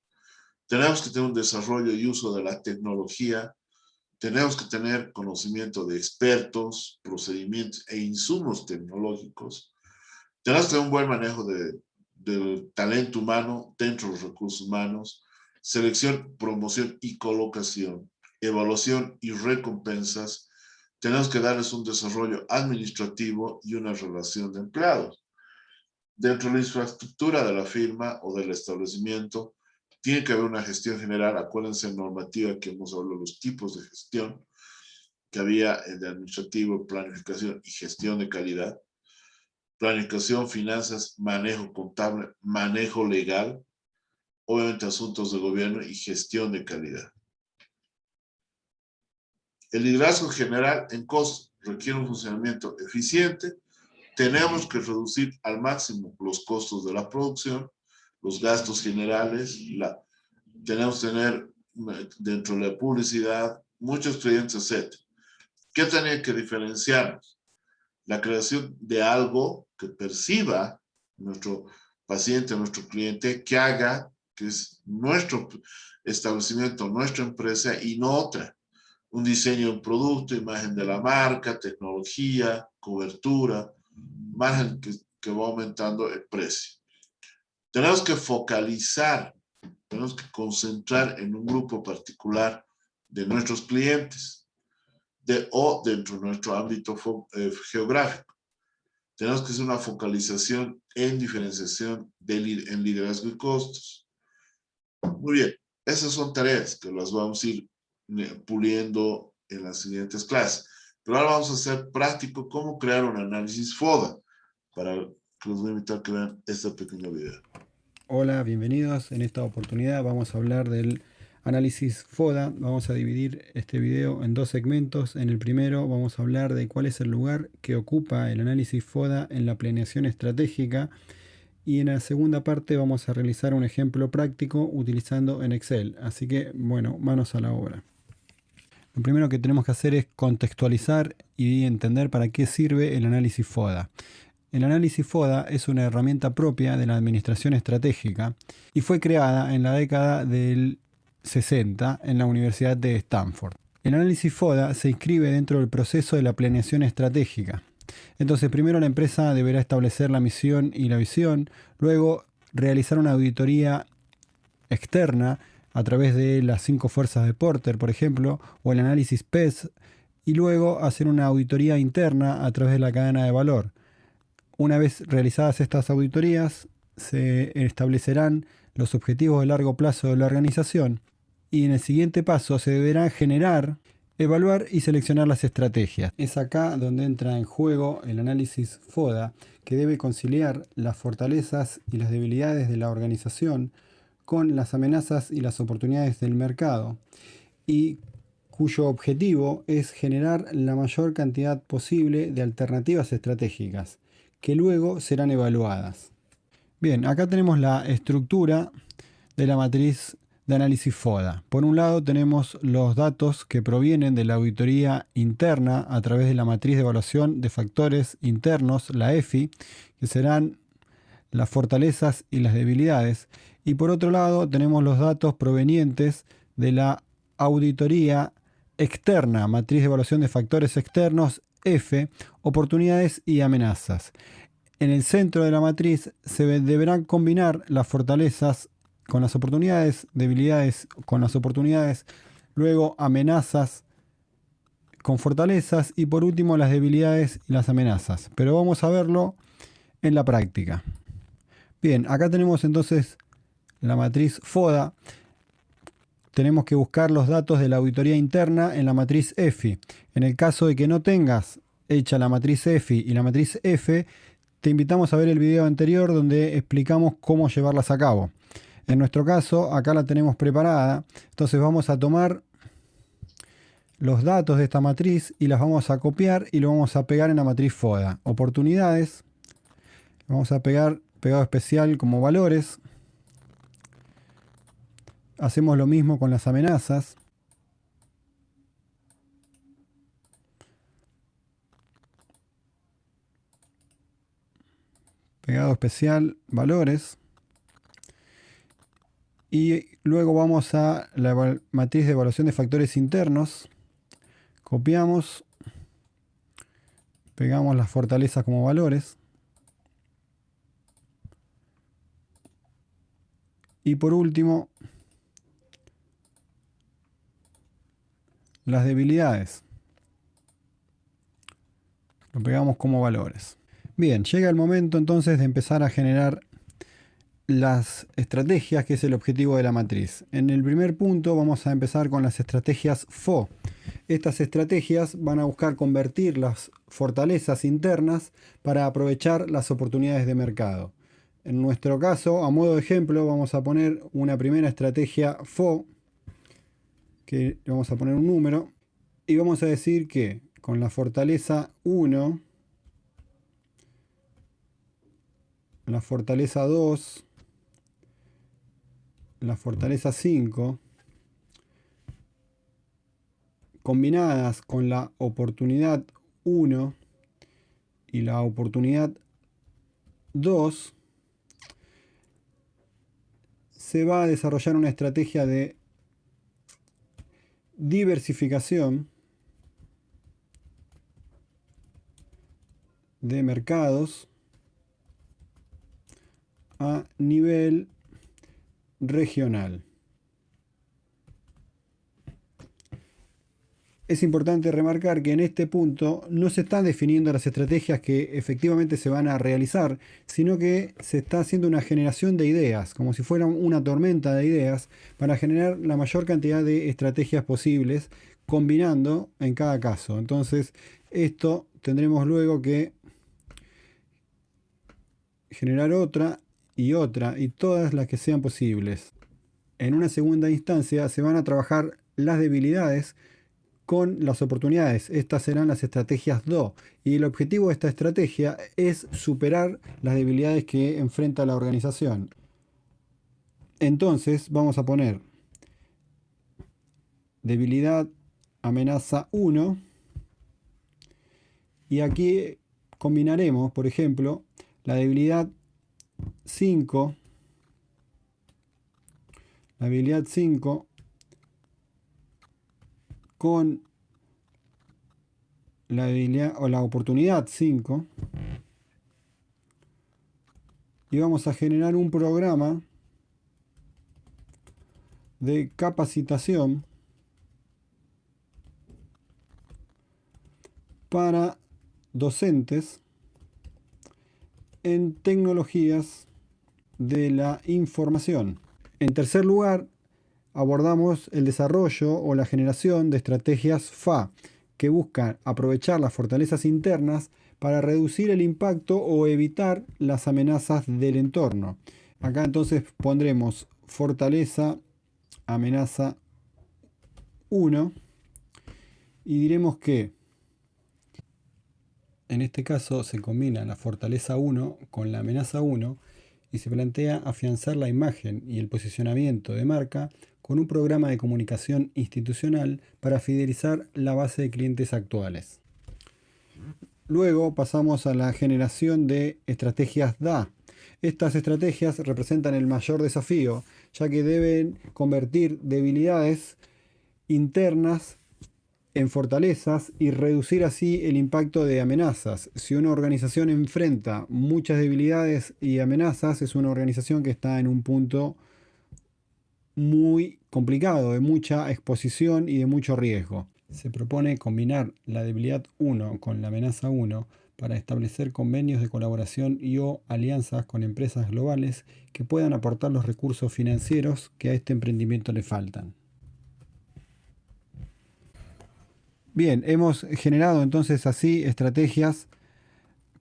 Tenemos que tener un desarrollo y uso de la tecnología. Tenemos que tener conocimiento de expertos, procedimientos e insumos tecnológicos. Tenemos que tener un buen manejo del talento humano dentro de los recursos humanos, selección, promoción y colocación, evaluación y recompensas. Tenemos que darles un desarrollo administrativo y una relación de empleados. Dentro de la infraestructura de la firma o del establecimiento, tiene que haber una gestión general. Acuérdense, normativa que hemos hablado de los tipos de gestión, que había el de administrativo, planificación y gestión de calidad. Planificación, finanzas, manejo contable, manejo legal, obviamente asuntos de gobierno y gestión de calidad. El liderazgo general en costos requiere un funcionamiento eficiente. Tenemos que reducir al máximo los costos de la producción, los gastos generales, tenemos que tener dentro de la publicidad muchos clientes, etc. ¿Qué tenía que diferenciarnos? La creación de algo que perciba nuestro paciente, nuestro cliente, que haga que es nuestro establecimiento, nuestra empresa y no otra. Un diseño de un producto, imagen de la marca, tecnología, cobertura, margen que va aumentando el precio. Tenemos que focalizar, tenemos que concentrar en un grupo particular de nuestros clientes o dentro de nuestro ámbito geográfico. Tenemos que hacer una focalización en diferenciación en liderazgo y costos. Muy bien, esas son tareas que las vamos a ir puliendo en las siguientes clases. Pero ahora vamos a hacer práctico cómo crear un análisis FODA, para que los voy a invitar a que vean este pequeño video. Hola, bienvenidos. En esta oportunidad vamos a hablar del análisis FODA. Vamos a dividir este video en dos segmentos. En el primero vamos a hablar de cuál es el lugar que ocupa el análisis FODA en la planeación estratégica. Y en la segunda parte vamos a realizar un ejemplo práctico utilizando en Excel. Así que, bueno, manos a la obra. Lo primero que tenemos que hacer es contextualizar y entender para qué sirve el análisis FODA. El análisis FODA es una herramienta propia de la administración estratégica y fue creada en la década del 60 en la Universidad de Stanford. El análisis FODA se inscribe dentro del proceso de la planeación estratégica. Entonces, primero la empresa deberá establecer la misión y la visión, luego realizar una auditoría externa a través de las 5 fuerzas de Porter, por ejemplo, o el análisis PES, y luego hacer una auditoría interna a través de la cadena de valor. Una vez realizadas estas auditorías, se establecerán los objetivos de largo plazo de la organización y en el siguiente paso se deberán generar, evaluar y seleccionar las estrategias. Es acá donde entra en juego el análisis FODA, que debe conciliar las fortalezas y las debilidades de la organización con las amenazas y las oportunidades del mercado, y cuyo objetivo es generar la mayor cantidad posible de alternativas estratégicas, que luego serán evaluadas. Bien, acá tenemos la estructura de la matriz de análisis FODA. Por un lado tenemos los datos que provienen de la auditoría interna a través de la matriz de evaluación de factores internos, la EFI, que serán las fortalezas y las debilidades. Y por otro lado tenemos los datos provenientes de la auditoría externa, matriz de evaluación de factores externos, F, oportunidades y amenazas. En el centro de la matriz se deberán combinar las fortalezas con las oportunidades, debilidades con las oportunidades, luego amenazas con fortalezas y por último las debilidades y las amenazas. Pero vamos a verlo en la práctica. Bien, acá tenemos entonces la matriz FODA. Tenemos que buscar los datos de la auditoría interna en la matriz EFI. En el caso de que no tengas hecha la matriz EFI y la matriz F, te invitamos a ver el video anterior donde explicamos cómo llevarlas a cabo. En nuestro caso, acá la tenemos preparada. Entonces vamos a tomar los datos de esta matriz y las vamos a copiar y lo vamos a pegar en la matriz FODA. Oportunidades, vamos a pegar pegado especial como valores. Hacemos lo mismo con las amenazas. Pegado especial, valores. Y luego vamos a la matriz de evaluación de factores internos. Copiamos. Pegamos las fortalezas como valores. Y por último, las debilidades. Lo pegamos como valores. Bien, llega el momento entonces de empezar a generar las estrategias, que es el objetivo de la matriz. En el primer punto vamos a empezar con las estrategias FO. Estas estrategias van a buscar convertir las fortalezas internas para aprovechar las oportunidades de mercado. En nuestro caso, a modo de ejemplo, vamos a poner una primera estrategia FO, que le vamos a poner un número, y vamos a decir que con la fortaleza 1, la fortaleza 2, la fortaleza 5, combinadas con la oportunidad 1 y la oportunidad 2, se va a desarrollar una estrategia de diversificación de mercados a nivel regional. Es importante remarcar que en este punto no se están definiendo las estrategias que efectivamente se van a realizar, sino que se está haciendo una generación de ideas, como si fuera una tormenta de ideas, para generar la mayor cantidad de estrategias posibles, combinando en cada caso. Entonces, esto tendremos luego que generar otra, y todas las que sean posibles. En una segunda instancia se van a trabajar las debilidades con las oportunidades. Estas serán las estrategias DO. Y el objetivo de esta estrategia es superar las debilidades que enfrenta la organización. Entonces vamos a poner debilidad amenaza 1. Y aquí combinaremos, por ejemplo, la debilidad 5, la habilidad 5 con la habilidad o la oportunidad 5, y vamos a generar un programa de capacitación para docentes en tecnologías de la información. En tercer lugar, abordamos el desarrollo o la generación de estrategias FA, que buscan aprovechar las fortalezas internas para reducir el impacto o evitar las amenazas del entorno. Acá entonces pondremos fortaleza amenaza 1 y diremos que en este caso se combina la fortaleza 1 con la amenaza 1 y se plantea afianzar la imagen y el posicionamiento de marca con un programa de comunicación institucional para fidelizar la base de clientes actuales. Luego pasamos a la generación de estrategias DA. Estas estrategias representan el mayor desafío, ya que deben convertir debilidades internas en fortalezas y reducir así el impacto de amenazas. Si una organización enfrenta muchas debilidades y amenazas, es una organización que está en un punto muy complicado, de mucha exposición y de mucho riesgo. Se propone combinar la debilidad 1 con la amenaza 1 para establecer convenios de colaboración y o alianzas con empresas globales que puedan aportar los recursos financieros que a este emprendimiento le faltan. Bien, hemos generado entonces así estrategias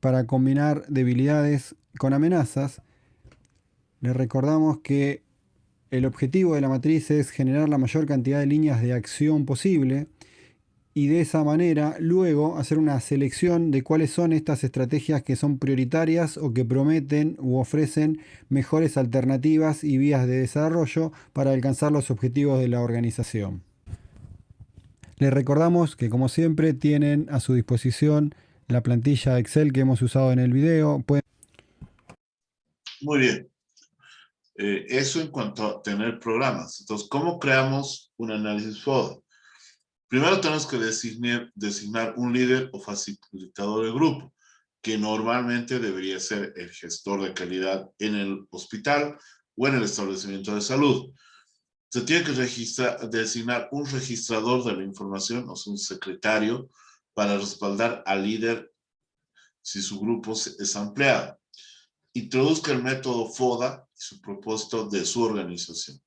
para combinar debilidades con amenazas. Les recordamos que el objetivo de la matriz es generar la mayor cantidad de líneas de acción posible y de esa manera luego hacer una selección de cuáles son estas estrategias que son prioritarias o que prometen u ofrecen mejores alternativas y vías de desarrollo para alcanzar los objetivos de la organización. Les recordamos que, como siempre, tienen a su disposición la plantilla Excel que hemos usado en el video. Muy bien. Eso en cuanto a tener programas. Entonces, ¿cómo creamos un análisis FODA? Primero tenemos que designar un líder o facilitador de grupo, que normalmente debería ser el gestor de calidad en el hospital o en el establecimiento de salud. Se tiene que designar un registrador de la información, o sea, un secretario, para respaldar al líder si su grupo es ampliado. Introduzca el método FODA y su propósito de su organización.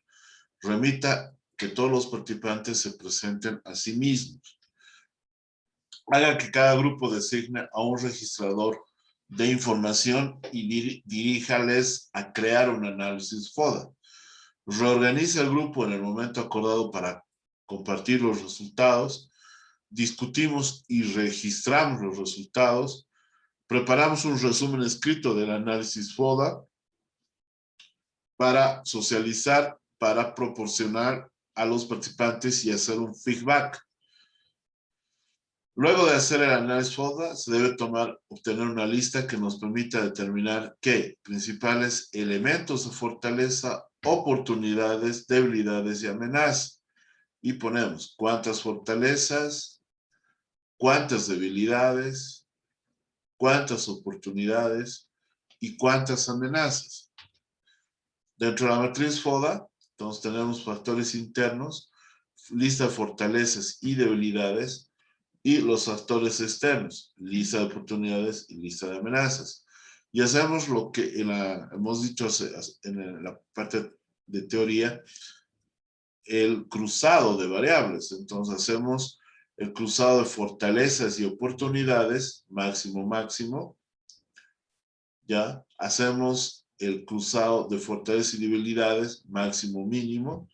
Remita que todos los participantes se presenten a sí mismos. Haga que cada grupo designe a un registrador de información y diríjales a crear un análisis FODA. Reorganice el grupo en el momento acordado para compartir los resultados. Discutimos y registramos los resultados. Preparamos un resumen escrito del análisis FODA para socializar, para proporcionar a los participantes y hacer un feedback. Luego de hacer el análisis FODA, se debe obtener una lista que nos permita determinar qué principales elementos de fortaleza, oportunidades, debilidades y amenazas. Y ponemos cuántas fortalezas, cuántas debilidades, cuántas oportunidades y cuántas amenazas. Dentro de la matriz FODA, entonces tenemos factores internos, lista de fortalezas y debilidades, y los factores externos, lista de oportunidades y lista de amenazas. Y hacemos lo que hemos dicho en la parte de teoría, el cruzado de variables. Entonces hacemos el cruzado de fortalezas y oportunidades, máximo, máximo. ¿Ya? Hacemos el cruzado de fortalezas y debilidades, máximo, mínimo.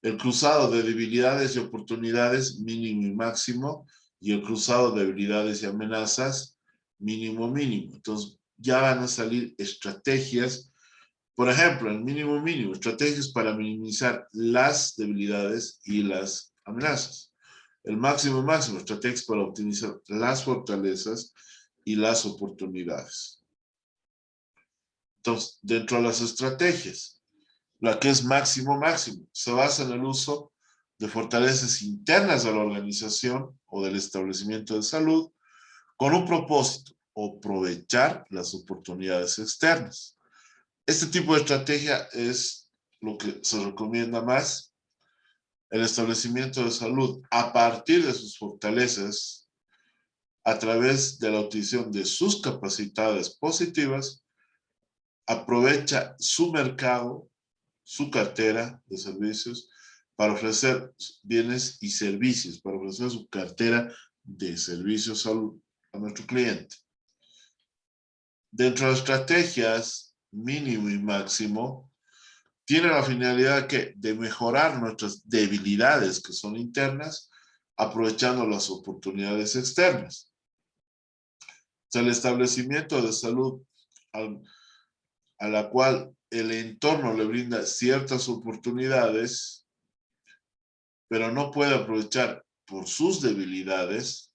El cruzado de debilidades y oportunidades, mínimo y máximo. Y el cruzado de debilidades y amenazas, mínimo, mínimo. Entonces ya van a salir estrategias. Por ejemplo, el mínimo, mínimo, estrategias para minimizar las debilidades y las amenazas. El máximo, máximo, estrategias para optimizar las fortalezas y las oportunidades. Entonces, dentro de las estrategias, la que es máximo, máximo, se basa en el uso de fortalezas internas de la organización o del establecimiento de salud con un propósito, aprovechar las oportunidades externas. Este tipo de estrategia es lo que se recomienda más. El establecimiento de salud, a partir de sus fortalezas, a través de la utilización de sus capacidades positivas, aprovecha su mercado, su cartera de servicios, para ofrecer bienes y servicios, para ofrecer su cartera de servicios a nuestro cliente. Dentro de las estrategias mínimo y máximo, tiene la finalidad de mejorar nuestras debilidades que son internas, aprovechando las oportunidades externas. O sea, el establecimiento de salud a la cual el entorno le brinda ciertas oportunidades, pero no puede aprovechar por sus debilidades,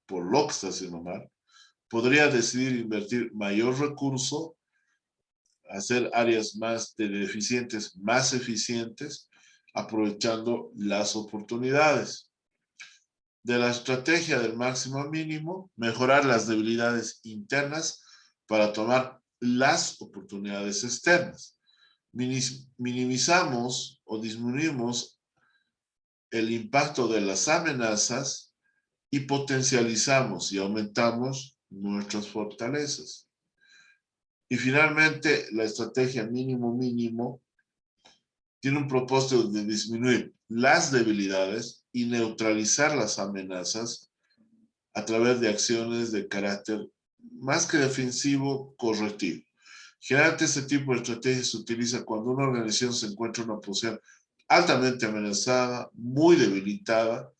por lo que está haciendo mal, podría decidir invertir mayor recurso, hacer áreas más deficientes más eficientes, aprovechando las oportunidades. De la estrategia del máximo al mínimo, mejorar las debilidades internas para tomar las oportunidades externas. Minimizamos o disminuimos el impacto de las amenazas y potencializamos y aumentamos nuestras fortalezas. Y finalmente, la estrategia mínimo-mínimo tiene un propósito de disminuir las debilidades y neutralizar las amenazas a través de acciones de carácter más que defensivo, correctivo. Generalmente este tipo de estrategia se utiliza cuando una organización se encuentra en una posición altamente amenazada, muy debilitada,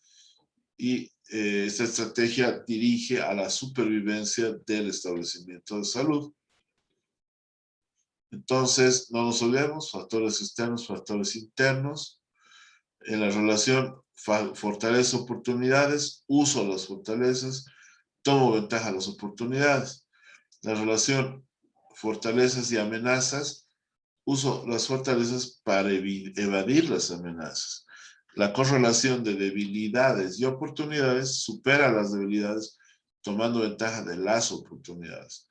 y esta estrategia dirige a la supervivencia del establecimiento de salud. Entonces, no nos olvidemos, factores externos, factores internos. En la relación fortaleza, oportunidades, uso las fortalezas, tomo ventaja de las oportunidades. La relación fortalezas y amenazas, uso las fortalezas para evadir las amenazas. La correlación de debilidades y oportunidades supera las debilidades tomando ventaja de las oportunidades.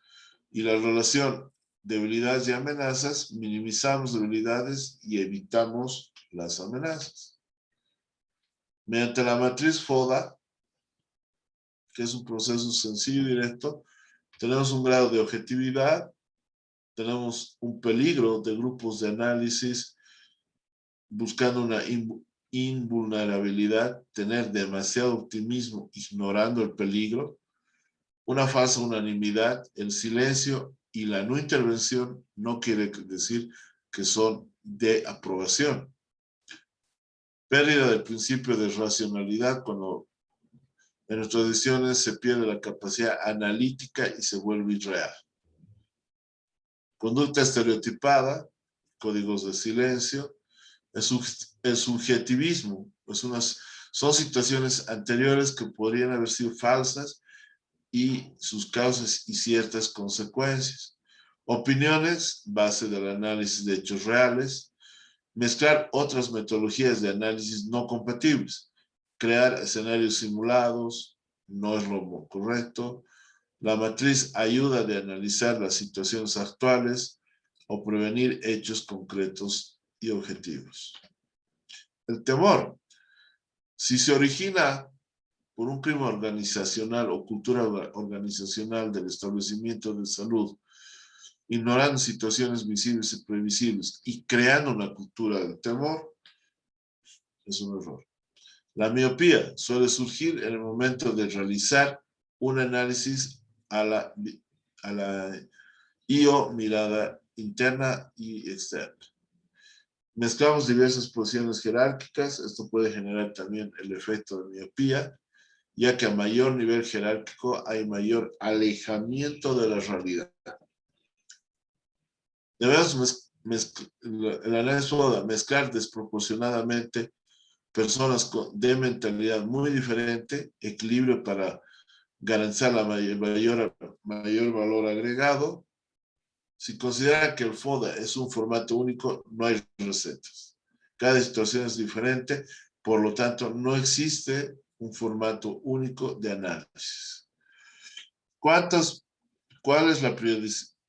Y la relación debilidades y amenazas, minimizamos debilidades y evitamos las amenazas. Mediante la matriz FODA, que es un proceso sencillo y directo, tenemos un grado de objetividad, tenemos un peligro de grupos de análisis buscando una invulnerabilidad, tener demasiado optimismo ignorando el peligro, una falsa unanimidad, el silencio y la no intervención no quiere decir que son de aprobación. Pérdida del principio de racionalidad cuando en nuestras decisiones se pierde la capacidad analítica y se vuelve irreal. Conducta estereotipada, códigos de silencio, el subjetivismo, son situaciones anteriores que podrían haber sido falsas y sus causas y ciertas consecuencias. Opiniones, base del análisis de hechos reales, mezclar otras metodologías de análisis no compatibles, crear escenarios simulados, no es lo correcto. La matriz ayuda de analizar las situaciones actuales o prevenir hechos concretos y objetivos. El temor, si se origina por un crimen organizacional o cultura organizacional del establecimiento de salud, ignorando situaciones visibles y previsibles y creando una cultura del temor, es un error. La miopía suele surgir en el momento de realizar un análisis a la IO, mirada interna y externa. Mezclamos diversas posiciones jerárquicas, esto puede generar también el efecto de miopía, ya que a mayor nivel jerárquico hay mayor alejamiento de la realidad. Debemos el análisis FODA, mezclar desproporcionadamente personas de mentalidad muy diferente, equilibrio para garantizar la mayor valor agregado. Si considera que el FODA es un formato único, no hay recetas. Cada situación es diferente, por lo tanto, no existe un formato único de análisis. ¿Cuál es la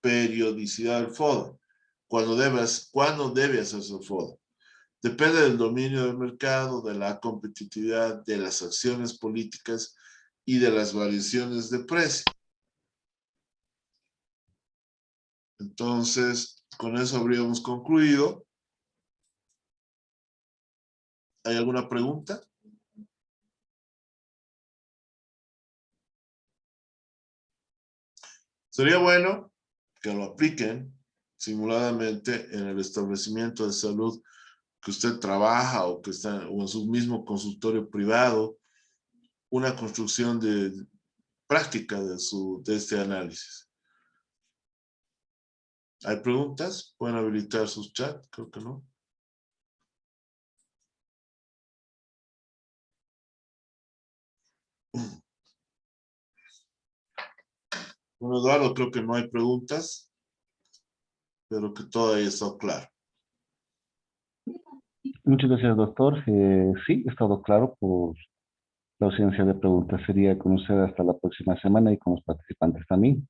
periodicidad del FODA? ¿Cuándo debe hacerse el FODA? Depende del dominio del mercado, de la competitividad, de las acciones políticas y de las variaciones de precio. Entonces, con eso habríamos concluido. ¿Hay alguna pregunta? Sería bueno que lo apliquen simuladamente en el establecimiento de salud que usted trabaja o que está o en su mismo consultorio privado, una construcción de práctica de este análisis. ¿Hay preguntas? ¿Pueden habilitar sus chats? Creo que no. Bueno, Eduardo, creo que no hay preguntas, pero que todo ahí está claro. Muchas gracias, doctor. Sí, ha estado claro por la ausencia de preguntas. Sería con usted hasta la próxima semana y con los participantes también.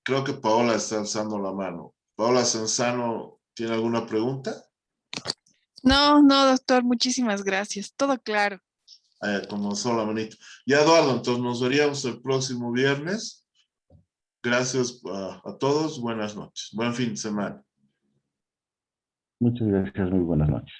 Creo que Paola está alzando la mano. Paola Sanzano, ¿tiene alguna pregunta? No, no, doctor, muchísimas gracias. Todo claro. Como solo la manito. Ya, Eduardo, entonces nos veríamos el próximo viernes. Gracias a todos. Buenas noches. Buen fin de semana. Muchas gracias. Muy buenas noches.